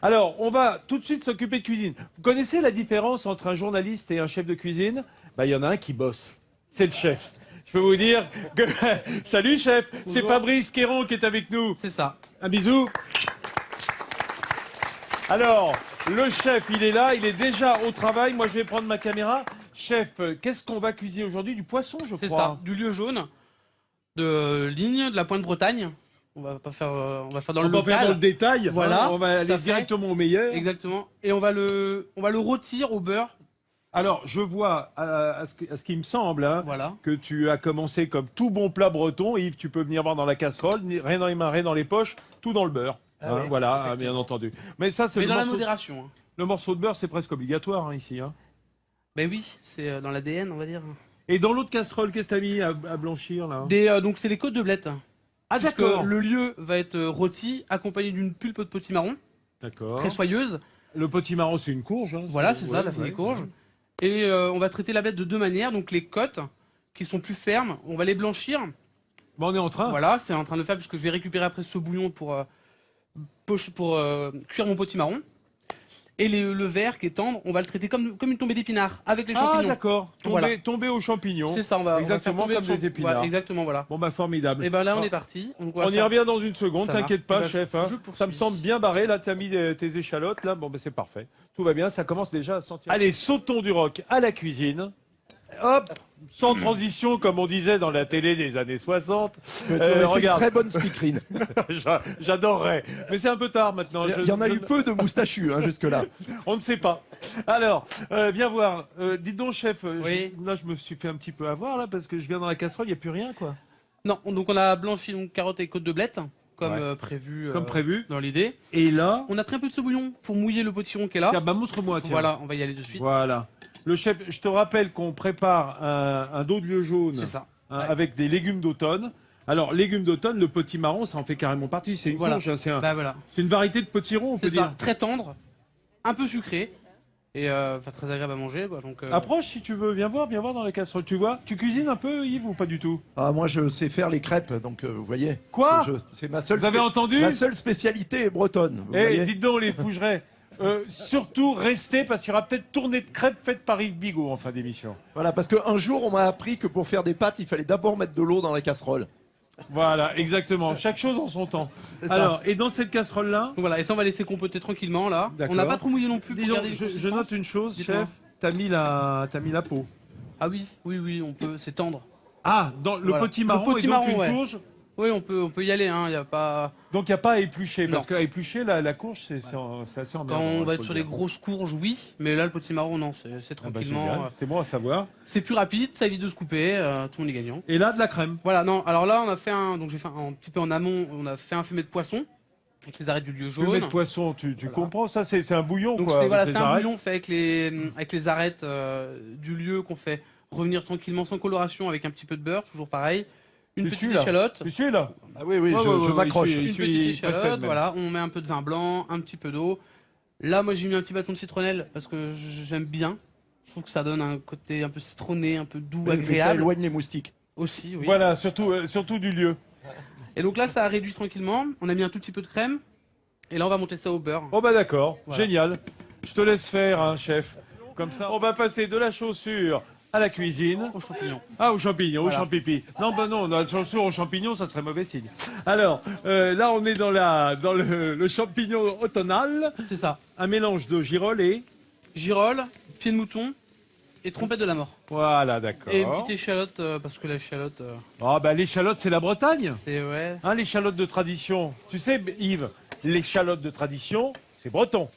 Alors, on va tout de suite s'occuper de cuisine. Vous connaissez la différence entre un journaliste et un chef de cuisine? Bah, il y en a un qui bosse. C'est le chef. Je peux vous dire que... Salut chef, c'est Fabrice Quéron qui est avec nous. C'est ça. Un bisou. Alors, le chef, il est là, il est déjà au travail. Moi, je vais prendre ma caméra. Chef, qu'est-ce qu'on va cuisiner aujourd'hui? Du poisson, je crois. C'est ça. Du lieu jaune, de Ligne, de la Pointe Bretagne. On va pas faire, on va faire dans le local. Faire dans le détail. Voilà. Hein, on va aller directement au meilleur. Exactement. Et on va le rôtir au beurre. Alors, je vois, à ce qui me semble, hein, Voilà. que tu as commencé comme tout bon plat breton. Yves, tu peux venir voir dans la casserole, rien dans les mains, rien dans les poches, tout dans le beurre. Ah oui, voilà, bien entendu. Mais ça, c'est Mais le dans la morceau, modération. Hein. le morceau de beurre, c'est presque obligatoire hein, ici. Hein. Ben oui, c'est dans l'ADN, on va dire. Et dans l'autre casserole, qu'est-ce que tu as mis à blanchir là? Donc c'est les côtes de blette. Ah Puisque d'accord. le lieu va être rôti, accompagné d'une pulpe de potimarron, D'accord. très soyeuse. Le potimarron, c'est une courge. Hein, Voilà, c'est ça, la famille courge. Et on va traiter la blette de deux manières. Donc les côtes, qui sont plus fermes, on va les blanchir. Bon, on est en train. Voilà, c'est en train de le faire puisque je vais récupérer après ce bouillon pour cuire mon potimarron. Et le verre qui est tendre, on va le traiter comme une tombée d'épinards avec les champignons. Ah d'accord. Tomber aux champignons. C'est ça, on va exactement faire tomber comme des épinards. Voilà, exactement, voilà. Bon bah formidable. Et ben là on est parti. Donc, On y revient dans une seconde, Ça t'inquiète marche. pas, Bah, chef. Hein. Ça me semble bien barré. Là, t'as mis tes échalotes. Là, bon, bah, c'est parfait. Tout va bien, ça commence déjà à sentir. Allez, sautons du roc à la cuisine. Hop, sans transition, comme on disait dans la télé des années 60. Regarde. Une très bonne speakerine. J'adorerais. Mais c'est un peu tard maintenant. Il y en a eu peu de moustachus hein, jusque-là. On ne sait pas. Alors, viens voir. Dites donc, chef, Oui. là, je me suis fait un petit peu avoir, là, parce que je viens dans la casserole, il n'y a plus rien, quoi. Non, donc on a blanchi donc, carottes et côtes de blette, comme Ouais. prévu. Comme prévu. Dans l'idée. Et là, On a pris un peu de ce bouillon pour mouiller le potiron qui est là. tiens, bah, montre-moi, tiens. Voilà, on va y aller de suite. Voilà. Le chef, je te rappelle qu'on prépare un dos de lieu jaune C'est ça. hein, Ouais. avec des légumes d'automne. Alors, légumes d'automne, le potimarron, ça en fait carrément partie. C'est une Voilà. courge, hein, Bah voilà. c'est une variété de potiron, on peut C'est ça, dire. très tendre, un peu sucré et très agréable à manger. Quoi, donc, Approche si tu veux, viens voir dans la casserole. Tu vois, tu cuisines un peu, Yves, ou pas du tout? Ah, moi, je sais faire les crêpes, donc vous voyez. Quoi? C'est ma seule. Vous avez entendu? Ma seule spécialité est bretonne. Vous Eh, voyez. dites donc les fougerets. Surtout restez parce qu'il y aura peut-être tournée de crêpes faite par Yves Bigot en fin d'émission. Voilà, parce qu'un jour, on m'a appris que pour faire des pâtes, il fallait d'abord mettre de l'eau dans la casserole. Voilà, exactement. Chaque chose en son temps. C'est ça. Alors, et dans cette casserole-là, donc voilà, et ça on va laisser compoter tranquillement là. D'accord. On n'a pas trop mouillé non plus dis pour donc, garder les je consistances. note une chose, Dites-moi. chef. T'as mis la peau. Ah oui, on peut, c'est tendre. Ah, dans le Voilà. potimarron Le et donc potimarron, une ouais. courge. Oui, on peut y aller, hein, y a pas... Donc il n'y a pas à éplucher, parce Non. qu'à éplucher, la courge, c'est assez emmerdant. Quand on va il être faut sur le les dire. grosses courges, oui, mais là le potimarron, non, c'est Ah bah, tranquillement. génial. C'est bon à savoir. C'est plus rapide, ça évite de se couper, tout le monde est gagnant. Et là, de la crème. Voilà, non, alors là on a fait donc j'ai fait un petit peu en amont, on a fait un fumet de poisson avec les arêtes du lieu Tu jaune. mets de poisson, tu comprends ça? C'est un bouillon, Donc quoi. c'est avec voilà, les c'est un arêtes. bouillon fait avec les arêtes du lieu qu'on fait revenir tranquillement sans coloration avec un petit peu de beurre, toujours pareil. Une Tu petite suis, là. échalote. Tu suis là? Ah oui, oui, Ouais, je ouais, m'accroche. ouais, Une il petite suis pressé de échalote, même. voilà, on met un peu de vin blanc, un petit peu d'eau. Là, moi j'ai mis un petit bâton de citronnelle parce que j'aime bien. Je trouve que ça donne un côté un peu citronné, un peu doux, Mais ça agréable. éloigne les moustiques. Aussi, oui. Voilà, surtout du lieu. Et donc là, ça a réduit tranquillement. On a mis un tout petit peu de crème. Et là, on va monter ça au beurre. Oh bah d'accord, Voilà. génial. Je te laisse faire, hein, chef. Comme ça, on va passer de la chaussure à la cuisine. Aux champignons. Ah, aux champignons, Voilà. aux champipi. Non, bah non, la chaussure aux champignons, ça serait mauvais signe. Alors, là, on est dans le champignon automnal. C'est ça. Un mélange de girolles et... Girole, pied de mouton et trompette de la mort. Voilà, d'accord. Et une petite échalote, parce que l'échalote, Ah bah l'échalote, c'est la Bretagne. c'est ouais. Hein, l'échalote de tradition. Tu sais, Yves, l'échalote de tradition, c'est breton.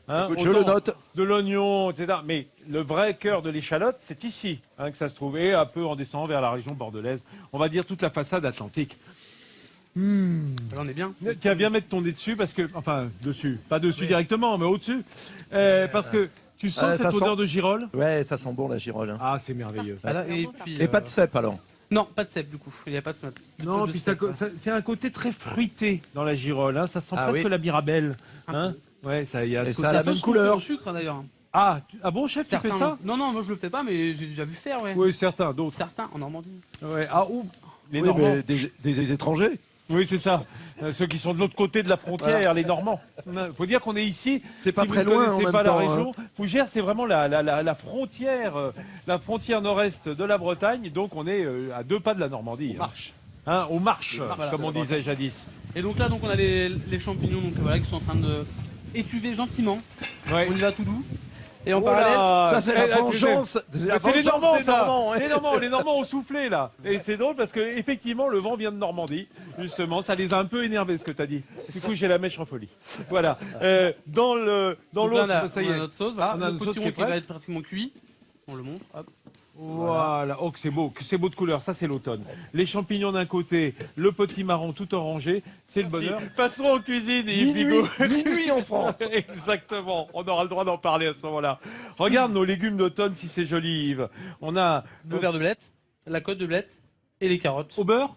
Hein, Écoute, je autant le note. De l'oignon, etc. Mais le vrai cœur de l'échalote, c'est ici hein, que ça se trouvait, un peu en descendant vers la région bordelaise. On va dire toute la façade atlantique. Là, on est bien. Tiens, viens mettre ton nez dessus, parce que... Enfin, dessus. Pas dessus directement, mais au-dessus. Parce que tu sens ça cette odeur sent- de girole. Ouais, ça sent bon la girole. Hein. Ah, c'est merveilleux. Voilà, et puis, Et pas de cèpe alors. Non, pas de cèpe du coup. Il n'y a pas de cèpe. Non, de puis cèpe, ouais. c'est un côté très fruité dans la girole. Hein. Ça sent Ah presque oui. la mirabelle. Un Hein ouais, ça y a. Et ce ça a côté- la Un peu même ce qu'on fait couleur. au sucre hein, d'ailleurs. Ah bon, chef, tu fais ça? Non, non, moi je le fais pas, mais j'ai déjà vu faire, ouais. Oui, certains, d'autres. Certains en Normandie. Ouais. Ah, ou les Oui, Normands. mais des étrangers. Oui, c'est ça. Ceux qui sont de l'autre côté de la frontière, les Normands. Il faut dire qu'on est ici. C'est pas si très vous ne loin en connaissez même pas temps. la région, Fougères, c'est vraiment la frontière nord-est de la Bretagne. Donc on est à 2 pas de la Normandie. Marche. Aux marches, Voilà. comme on disait jadis. Et donc là, donc on a les champignons, donc voilà, qui sont en train de étuver gentiment. Ouais. On y va tout doux. Et en Oh parallèle, là, Ça, c'est la tu sais, vengeance. C'est la c'est les vengeance Normands, des ça. Normands, ouais. Les Normands ont soufflé là. Et c'est drôle parce que effectivement, le vent vient de Normandie. Justement, ça les a un peu énervés ce que tu as dit. Du coup, j'ai la mèche en folie. Voilà. Dans donc là, l'autre, ça y on a est. notre sauce, voilà, On a le notre sauce potiron qui est qui va prête. être pratiquement cuit. On le montre, hop. Voilà. Oh, que c'est beau de couleur. Ça, c'est l'automne. Les champignons d'un côté, le potimarron tout orangé, c'est le bonheur. Passons en cuisine, Yves Minuit, Bigot. minuit en France. Exactement. On aura le droit d'en parler à ce moment-là. Regarde nos légumes d'automne, si c'est joli, Yves. On a Le verre de blette, la côte de blette et les carottes. au beurre.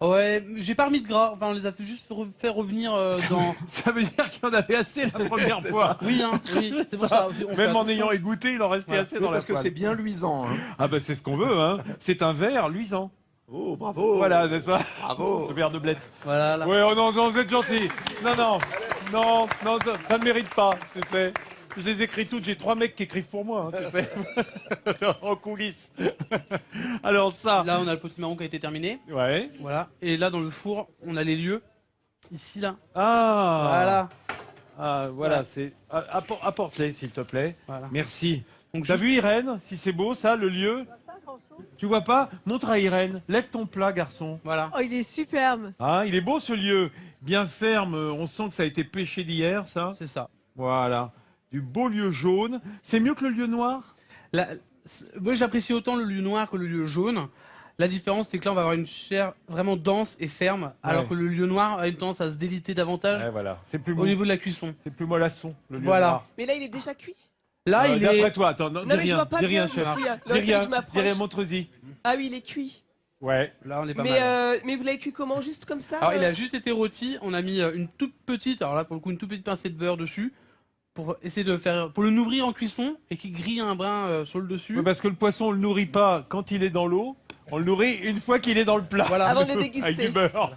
Ouais, j'ai pas remis de gras, enfin on les a juste fait revenir dans... Ça veut dire qu'il y en avait assez la première fois. Oui, hein, oui, c'est pour ça. On fait Même en attention. ayant égoutté, il en restait assez dans la Parce que poêle. c'est bien luisant. Hein. Ah bah c'est ce qu'on veut, hein. C'est un verre luisant. Oh, bravo. Voilà, n'est-ce pas? Bravo. Le verre de blette. Voilà, là. Ouais, oh non, vous êtes gentil. Non, ça ne mérite pas, tu sais. Je les écris toutes, j'ai 3 mecs qui écrivent pour moi, hein, tu sais. En coulisses. Alors ça. Là, on a le potimarron qui a été terminé. Ouais. Voilà. Et là, dans le four, on a les lieux. Ici, là. Ah. Voilà. Ah, voilà, c'est. Apporte-les, s'il te plaît. Voilà. Merci. Donc, T'as juste- vu Irène, si c'est beau, ça, le lieu? Tu vois pas? Montre à Irène. Lève ton plat, garçon. Voilà. Oh, il est superbe. Ah, il est beau ce lieu. Bien ferme. On sent que ça a été pêché d'hier, ça. C'est ça. Voilà. Du beau lieu jaune. C'est mieux que le lieu noir? Là, moi, j'apprécie autant le lieu noir que le lieu jaune. La différence, c'est que là, on va avoir une chair vraiment dense et ferme, alors Ouais. que le lieu noir a une tendance à se déliter davantage Ouais, voilà. C'est plus au mou. niveau de la cuisson. C'est plus mollasson, le lieu Voilà. noir. Mais là, il est déjà cuit. Là, il D'après est... toi, attends, non, Non, dis mais je rien, vois pas dis bien rien, chef. ici. Là, Dis rien, je m'approche. dis rien, montre-y. Ah oui, il est cuit. Ouais. Là, on est pas mal. Mais vous l'avez cuit comment? Juste comme ça? Alors, il a juste été rôti. On a mis une toute petite, alors là, pour le coup, une toute petite pincée de beurre dessus, pour essayer de faire, pour le nourrir en cuisson et qu'il grille un brin sur le dessus. Ouais, parce que le poisson, on le nourrit pas quand il est dans l'eau. On le nourrit une fois qu'il est dans le plat. Voilà. Avant de le Avec déguster. du beurre.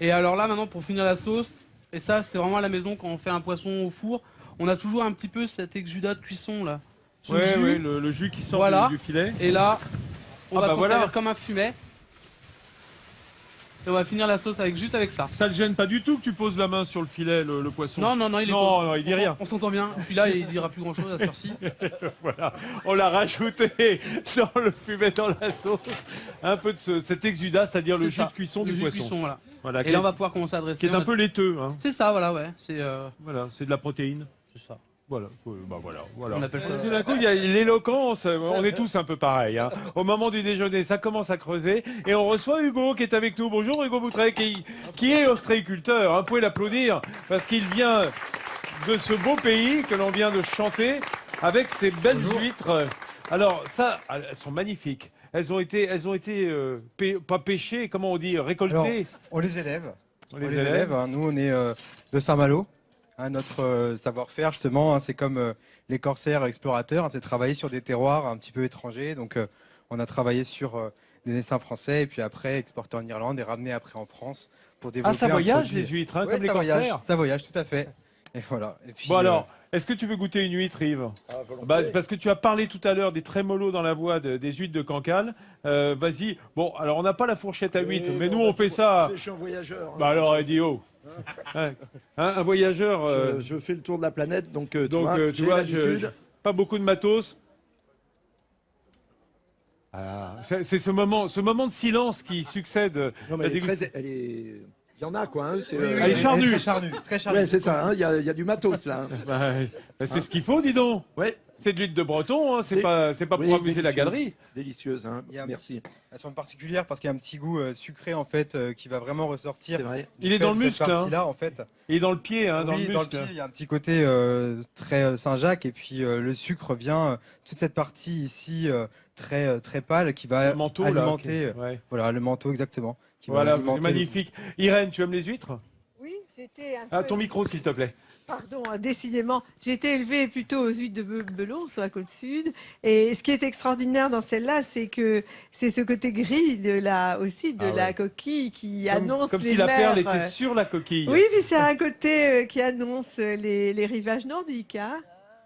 Et alors là, maintenant, pour finir la sauce, et ça, c'est vraiment à la maison quand on fait un poisson au four, on a toujours un petit peu cet exudat de cuisson là. Ce Ouais, jus. ouais, le jus qui sort Voilà. du filet. Et là, on Ah va bah s'en voilà. servir comme un fumet. Et on va finir la sauce avec juste avec ça. Ça le gêne pas du tout que tu poses la main sur le filet, le poisson. Non, non, non, il est Non, bon. non, il dit On s'en- rien. On s'entend bien. Et puis là, il dira plus grand chose à cette heure-ci. Voilà, on l'a rajouté dans le fumet, dans la sauce. Un peu de cet exudat, c'est-à-dire le C'est jus ça. de cuisson Le du jus de poisson. cuisson, voilà. Voilà, Et qui là, est, on va pouvoir commencer à dresser. qui est On un a- peu laiteux. Hein. C'est ça, voilà, ouais. C'est Voilà, c'est de la protéine. ça. Voilà, bah voilà, voilà. On appelle ça. Tout d'un coup, il y a l'éloquence. On est tous un peu pareils. Hein. Au moment du déjeuner, ça commence à creuser. Et on reçoit Hugo qui est avec nous. Bonjour Hugo Boutret, qui est ostréiculteur. Hein. Vous pouvez l'applaudir parce qu'il vient de ce beau pays que l'on vient de chanter avec ces belles huîtres. Alors ça, elles sont magnifiques. Elles ont été pas pêchées, comment on dit, récoltées. Alors, on les élève. On On les élève. Hein. Nous, on est de Saint-Malo. Hein, notre savoir-faire, justement, hein, c'est comme les corsaires explorateurs, hein, c'est travailler sur des terroirs un petit peu étrangers. Donc, on a travaillé sur des essaims français et puis après exporter en Irlande et ramener après en France pour développer Ah, ça un voyage produit. les huîtres, hein, Ouais, comme les ça voyage, corsaires. ça voyage, tout à fait. Et voilà. Et puis, Bon alors, est-ce que tu veux goûter une huître, Yves? Bah, parce que tu as parlé tout à l'heure des trémolos dans la voix des huîtres de Cancale. Vas-y. Bon, alors on n'a pas la fourchette à huîtres, mais nous on fait ça. Je suis un voyageur. Bah alors, Eddie, oh. Hein, un voyageur. Je fais le tour de la planète, donc, Tu j'ai vois, l'habitude. pas beaucoup de matos. Ah, c'est ce moment de silence qui succède. Non, mais la elle est dégust- très... Il y en a, quoi. Hein, c'est, oui, oui, Elle est charnue. Très charnue. Très charnue. Ouais, c'est ça. hein, Il y a du matos, là. hein. Bah, c'est ce qu'il faut, dis donc. Ouais, C'est de l'huître de breton, hein, c'est Oui. pas pour Oui, amuser la délicieuse. galerie. délicieuse. Hein. Il y a un- Merci. Elles sont particulières parce qu'il y a un petit goût sucré en fait qui va vraiment ressortir. C'est vrai. Il est dans le muscle, Cette hein. partie-là, en fait. Et dans le pied, hein, dans Oui, le dans le muscle. pied, il y a un petit côté très Saint-Jacques et puis le sucre vient toute cette partie ici très pâle qui va Le manteau, là, alimenter ouais. voilà le manteau exactement qui va Voilà, c'est alimenter magnifique. Irène, tu aimes les huîtres? Oui, j'étais un Ah, peu... ton micro, s'il te plaît. Pardon, décidément, j'ai été élevée plutôt aux huîtres de Belon, sur la côte sud. Et ce qui est extraordinaire dans celle-là, c'est que c'est ce côté gris de la coquille qui annonce Comme les si la mers. perle était sur la coquille. Oui, puis c'est un côté qui annonce les rivages nordiques. Hein.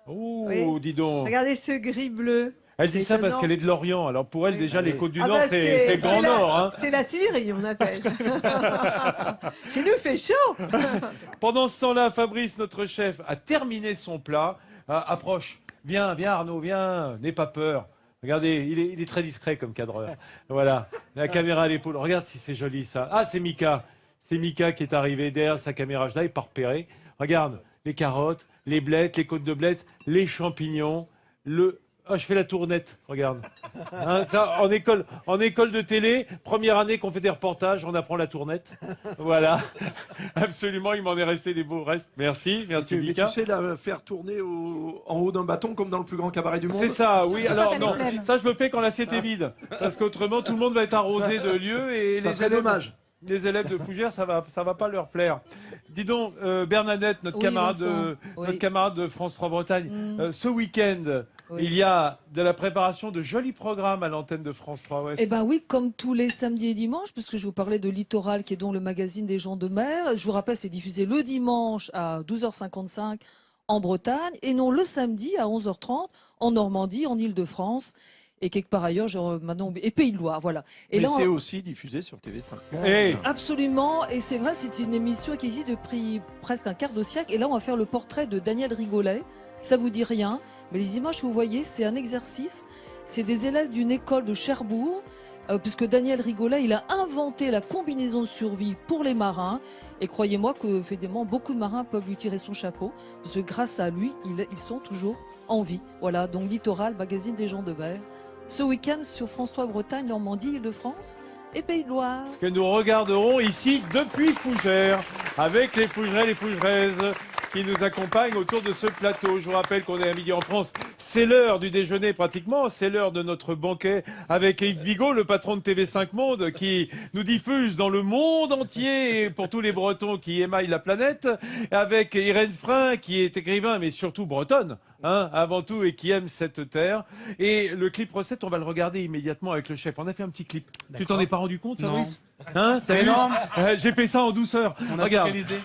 Oh, Oui. dis donc. Regardez ce gris-bleu. Elle dit C'est ça parce étonnant. qu'elle est de Lorient. Alors pour elle, déjà, les côtes du Ah Nord, bah, c'est le Grand la- Nord. Hein. C'est la Sibérie, on appelle. Chez nous, il fait chaud. Pendant ce temps-là, Fabrice, notre chef, a terminé son plat. Approche. Viens, Arnaud, viens. N'aie pas peur. Regardez, il est très discret comme cadreur. Voilà, la caméra à l'épaule. Regarde si c'est joli ça. Ah, c'est Mika. C'est Mika qui est arrivé derrière sa caméra. Je l'avais pas repéré. Regarde, les carottes, les blettes, les côtes de blettes, les champignons, Ah, je fais la tournette, regarde. Hein, ça, en école de télé, première année qu'on fait des reportages, on apprend la tournette. Voilà. Absolument, il m'en est resté des beaux restes. Merci Mais Mika. tu sais la faire tourner en haut d'un bâton comme dans le plus grand cabaret du monde. C'est ça, oui. Surtout Alors quand elle est non, pleine. ça je le fais quand l'assiette est vide, parce qu'autrement tout le monde va être arrosé de lieux et Ça serait dommage. Les élèves de Fougères, ça va pas leur plaire. Dis donc, Bernadette, notre Oui, Vincent, oui. notre camarade de France 3 Bretagne, ce week-end, Oui. il y a de la préparation de jolis programmes à l'antenne de France 3 Ouest. Eh ben oui, comme tous les samedis et dimanches, puisque je vous parlais de Littoral, qui est donc le magazine des gens de mer. Je vous rappelle, c'est diffusé le dimanche à 12h55 en Bretagne, et non le samedi à 11h30 en Normandie, en Île-de-France, et quelque part ailleurs, maintenant, et Pays de Loire, voilà. Et Mais là, c'est aussi diffusé sur TV5. Hey, absolument, et c'est vrai, c'est une émission qui existe depuis presque un quart de siècle. Et là, on va faire le portrait de Daniel Rigolet. Ça vous dit rien, mais les images que vous voyez, c'est un exercice. C'est des élèves d'une école de Cherbourg, puisque Daniel Rigolet, il a inventé la combinaison de survie pour les marins. Et croyez-moi que, évidemment, beaucoup de marins peuvent lui tirer son chapeau, parce que grâce à lui, ils sont toujours en vie. Voilà, donc Littoral, magazine des gens de mer. Ce week-end sur France 3 Bretagne, Normandie, Île-de-France et Pays de Loire. que nous regarderons ici depuis Fougères, avec les Fougerets et les Fougeraises qui nous accompagnent autour de ce plateau. Je vous rappelle qu'on est à midi en France. C'est l'heure du déjeuner pratiquement, c'est l'heure de notre banquet avec Yves Bigot, le patron de TV5 Monde, qui nous diffuse dans le monde entier pour tous les Bretons qui émaillent la planète, avec Irène Frein qui est écrivain mais surtout bretonne, hein, avant tout, et qui aime cette terre. Et le clip recette, on va le regarder immédiatement avec le chef. On a fait un petit clip. Tu t'en es pas rendu compte, Non. Fabrice? Hein, t'as vu Non. J'ai fait ça en douceur. On a Regarde, focalisé.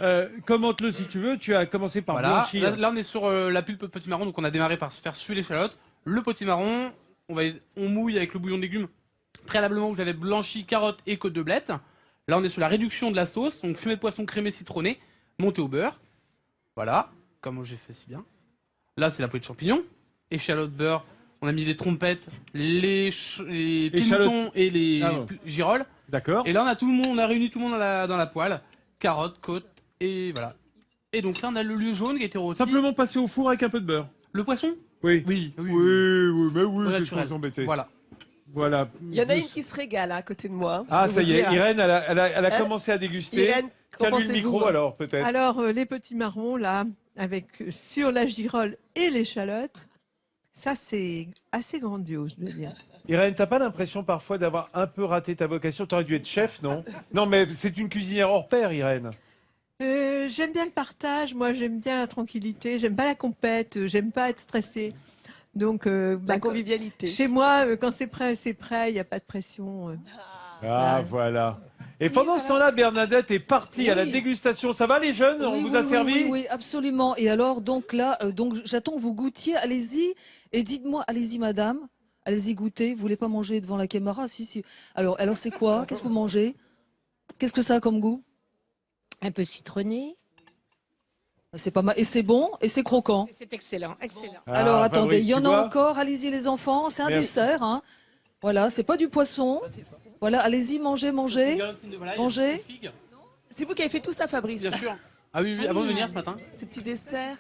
commente-le si tu veux. Tu as commencé par Voilà, blanchir. là on est sur la pulpe potimarron, donc on a démarré par se faire suer l'échalote. Le potimarron, on mouille avec le bouillon de légumes. Préalablement, vous avez blanchi carottes et côtes de blettes. Là, on est sur la réduction de la sauce, donc fumée de poisson crémé citronné, monté au beurre. Voilà, comme j'ai fait si bien. Là, c'est la poêle de champignons, échalote, beurre. On a mis les trompettes, les pimentons et les girolles. D'accord. Et là, on a réuni tout le monde dans la poêle. Carottes, côtes, et voilà. Et donc là, on a le lieu jaune qui a été rôti. Simplement passer au four avec un peu de beurre. Le poisson? Oui. Oui, Oui, mais oui, Au qu'est-ce naturel. qu'on s'embêtait. Voilà. Voilà. Il y en a une qui se régale à côté de moi. Ah, je peux ça vous y est, dire. Irène, elle a Hein commencé à déguster. Irène, qu'en Tiens-lui le pensez-vous micro alors, peut-être. Alors, les petits marrons, là, avec sur la girole et l'échalote, ça, c'est assez grandiose, je veux dire. Irène, t'as pas l'impression parfois d'avoir un peu raté ta vocation? T'aurais dû être chef, non? Non, mais c'est une cuisinière hors pair, Irène. J'aime bien le partage, moi j'aime bien la tranquillité, j'aime pas la compète, j'aime pas être stressée. Donc, La convivialité. chez moi, quand c'est prêt, il n'y a pas de pression. Ah, voilà. Et pendant ce temps-là, Bernadette est partie à la Oui. dégustation. Ça va, les jeunes? On Oui, vous oui, a oui, servi? oui, oui, absolument. Et alors, donc là, j'attends que vous goûtiez. Allez-y et dites-moi, allez-y, madame. Allez-y goûter. Vous voulez pas manger devant la caméra? Si, si. Alors c'est quoi? Qu'est-ce que vous mangez? Qu'est-ce que ça a comme goût? Un peu citronné. C'est pas mal. Et c'est bon? Et c'est croquant? C'est excellent, excellent. Ah, Alors attendez, Fabrice, il y en tu a vois encore. Allez-y, les enfants. C'est un Merci. dessert. Hein. Voilà, c'est pas du poisson. Voilà, allez-y, mangez, mangez. Mangez. C'est vous qui avez fait tout ça, Fabrice? Bien sûr. Ah oui, avant de venir ce matin. Ces petits desserts.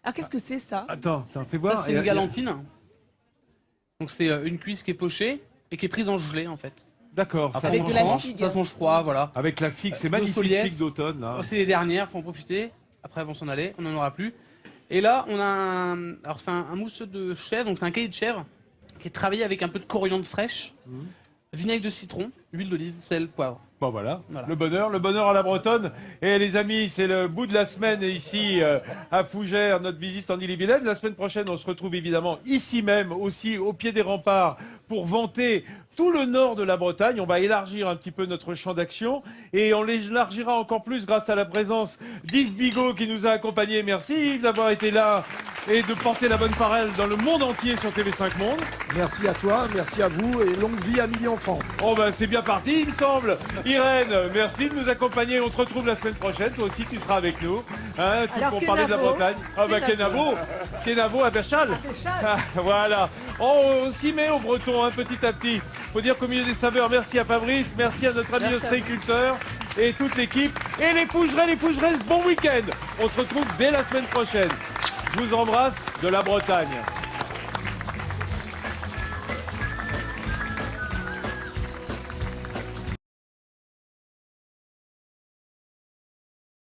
Alors, qu'est-ce que c'est, ça? Attends, fais Ça, voir. c'est une galantine. Donc c'est une cuisse qui est pochée et qui est prise en gelée en fait. D'accord, ça Après, Avec se de la mange. figue. Ça se mange froid, voilà. Avec la figue, c'est De magnifique, Soliès. figue d'automne. Là. C'est les dernières, faut en profiter. Après, elles vont s'en aller, on n'en aura plus. Et là, on a alors c'est un mousse de chèvre, donc c'est un caillé de chèvre qui est travaillé avec un peu de coriandre fraîche, vinaigre de citron, huile d'olive, sel, poivre. Bon voilà, Voilà. le bonheur à la Bretonne. Et les amis, c'est le bout de la semaine ici à Fougères, notre visite en Ille-et-Vilaine. La semaine prochaine, on se retrouve évidemment ici même, aussi au pied des remparts, pour vanter tout le nord de la Bretagne. On va élargir un petit peu notre champ d'action et on l'élargira encore plus grâce à la présence d'Yves Bigot qui nous a accompagnés. Merci Yves d'avoir été là et de porter la bonne parole dans le monde entier sur TV5 Monde. Merci à toi, merci à vous et longue vie à Million France. Oh ben c'est bien parti il me semble. Irène, merci de nous accompagner. On te retrouve la semaine prochaine. Toi aussi tu seras avec nous. Hein, Alors, pour parler de la Kenavo. Bretagne. Ah ben Kenavo à Berchal. Ah, voilà. On s'y met au breton petit à petit. Faut dire qu'au milieu des saveurs, merci à Fabrice, merci à notre ami ostréiculteur et toute l'équipe. Et les Fougeraises, bon week-end. On se retrouve dès la semaine prochaine. Je vous embrasse de la Bretagne.